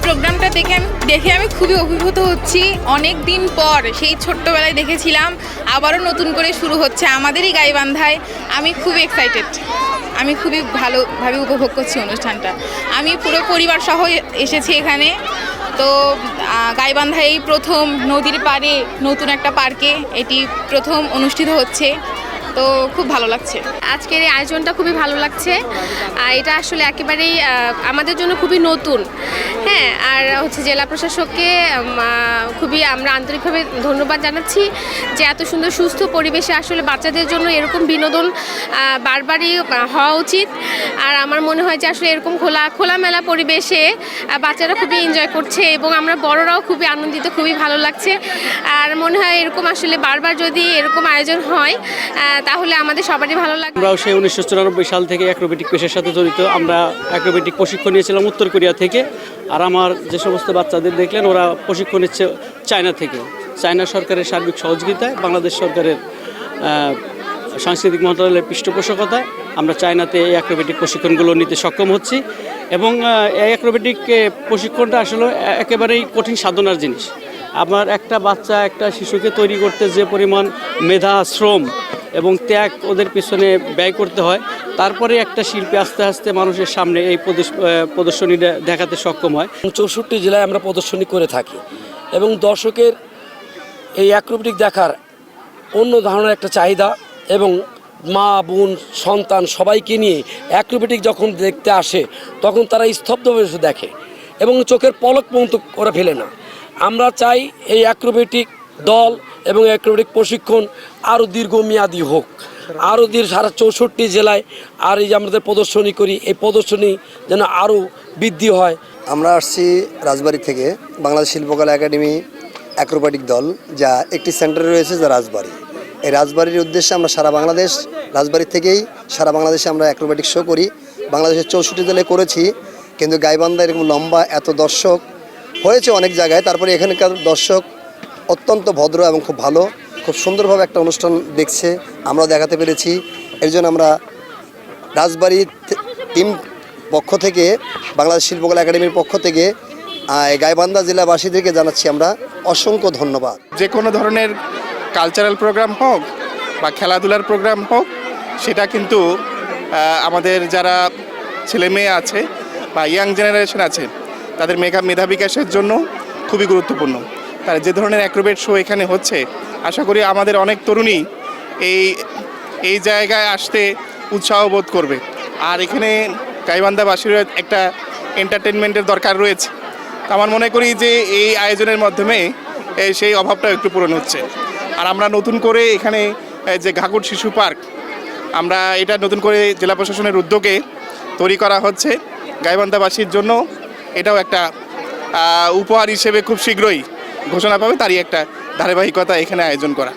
প্রোগ্রামটা দেখে আমি খুবই অভিভূত হচ্ছি। অনেক দিন পর সেই ছোট্টবেলায় দেখেছিলাম, আবারও নতুন করে শুরু হচ্ছে আমাদেরই গাইবান্ধায়। আমি খুবই এক্সাইটেড, আমি খুবই ভালোভাবে উপভোগ করছি অনুষ্ঠানটা। আমি পুরো পরিবার সহ এসেছি এখানে। তো গাইবান্ধায় এই প্রথম নদীর পাড়ে নতুন একটা পার্কে এটি প্রথম অনুষ্ঠিত হচ্ছে, তো খুব ভালো লাগছে। আজকের এই আয়োজনটা খুবই ভালো লাগছে। এটা আসলে একেবারেই আমাদের জন্য খুবই নতুন। হ্যাঁ, আর হচ্ছে জেলা প্রশাসককে খুবই আমরা আন্তরিকভাবে ধন্যবাদ জানাচ্ছি যে এত সুন্দর সুস্থ পরিবেশে আসলে বাচ্চাদের জন্য এরকম বিনোদন বারবারই হওয়া উচিত। আর আমার মনে হয় যে আসলে এরকম খোলামেলা পরিবেশে বাচ্চারা খুবই এনজয় করছে এবং আমরা বড়রাও খুবই আনন্দিত, খুবই ভালো লাগছে। আর মনে হয় এরকম আসলে বারবার যদি এরকম আয়োজন হয় তাহলে আমাদের সবারই ভালো লাগবে। আমরাও সেই 1994 সাল থেকে অ্যাক্রোবেটিক পেশার সাথে জড়িত। আমরা অ্যাক্রোবেটিক প্রশিক্ষণ নিয়েছিলাম উত্তর কোরিয়া থেকে। আর আমার যে সমস্ত বাচ্চাদের দেখলেন, ওরা প্রশিক্ষণ নিচ্ছে চায়না থেকে। চায়না সরকারের সার্বিক সহযোগিতায়, বাংলাদেশ সরকারের সাংস্কৃতিক মন্ত্রণালয়ের পৃষ্ঠপোষকতায় আমরা চায়নাতে এই অ্যাক্রোবেটিক প্রশিক্ষণগুলো নিতে সক্ষম হচ্ছি। এবং এই অ্যাক্রোবেটিক প্রশিক্ষণটা আসলে একেবারেই কঠিন সাধনার জিনিস। আমার একটা বাচ্চা, একটা শিশুকে তৈরি করতে যে পরিমাণ মেধা, শ্রম এবং ত্যাগ ওদের পিছনে ব্যয় করতে হয়, তারপরে একটা শিল্পী আস্তে আস্তে মানুষের সামনে এই প্রদর্শনীটা দেখাতে সক্ষম হয়। 64 জেলায় আমরা প্রদর্শনী করে থাকি এবং দর্শকের এই অ্যাক্রোবেটিক দেখার অন্য ধরনের একটা চাহিদা এবং মা, বোন, সন্তান সবাইকে নিয়ে অ্যাক্রোবেটিক যখন দেখতে আসে তখন তারা স্তব্ধভাবে দেখে এবং চোখের পলক পর্যন্ত করে ফেলে না। আমরা চাই এই অ্যাক্রোবেটিক দল এবং অ্যাক্রোবেটিক প্রশিক্ষণ আরও দীর্ঘমেয়াদী হোক, আরও সারা 64 জেলায়। আর এই যে আমাদের প্রদর্শনী করি, এই প্রদর্শনী যেন আরও বৃদ্ধি হয়। আমরা আসছি রাজবাড়ী থেকে, বাংলাদেশ শিল্পকলা একাডেমি অ্যাক্রোবেটিক দল, যা একটি সেন্টারে রয়েছে, যা রাজবাড়ী। এই রাজবাড়ির উদ্দেশ্যে আমরা সারা বাংলাদেশ, রাজবাড়ী থেকেই সারা বাংলাদেশে আমরা অ্যাক্রোবেটিক শো করি। বাংলাদেশের 64 জেলায় করেছি, কিন্তু গাইবান্ধা এরকম লম্বা এত দর্শক হয়েছে অনেক জায়গায়। তারপরে এখানকার দর্শক অত্যন্ত ভদ্র এবং খুব ভালো, খুব সুন্দরভাবে একটা অনুষ্ঠান দেখছে, আমরা দেখাতে পেরেছি। এর জন্য আমরা রাজবাড়ী টিম পক্ষ থেকে, বাংলাদেশ শিল্পকলা একাডেমির পক্ষ থেকে গাইবান্ধা জেলাবাসীদেরকে জানাচ্ছি আমরা অসংখ্য ধন্যবাদ। যে কোনো ধরনের কালচারাল প্রোগ্রাম হোক বা খেলাধুলার প্রোগ্রাম হোক, সেটা কিন্তু আমাদের যারা ছেলে মেয়ে আছে বা ইয়াং জেনারেশন আছে তাদের মেধা বিকাশের জন্য খুবই গুরুত্বপূর্ণ। তার যে ধরনের অ্যাক্রোবেট শো এখানে হচ্ছে, আশা করি আমাদের অনেক তরুণী এই জায়গায় আসতে উৎসাহ বোধ করবে। আর এখানে গাইবান্ধাবাসীর একটা এন্টারটেনমেন্টের দরকার রয়েছে। আমার মনে করি যে এই আয়োজনের মাধ্যমে সেই অভাবটা একটু পূরণ হচ্ছে। আর আমরা নতুন করে এখানে যে ঘাঘর শিশু পার্ক, আমরা এটা নতুন করে জেলা প্রশাসনের উদ্যোগে তৈরি করা হচ্ছে গাইবান্ধাবাসীর জন্য। এটাও একটা উপহার হিসেবে খুব শীঘ্রই ঘোষণা পাবে, তারই একটা ধারাবাহিকতা এখানে আয়োজন করা।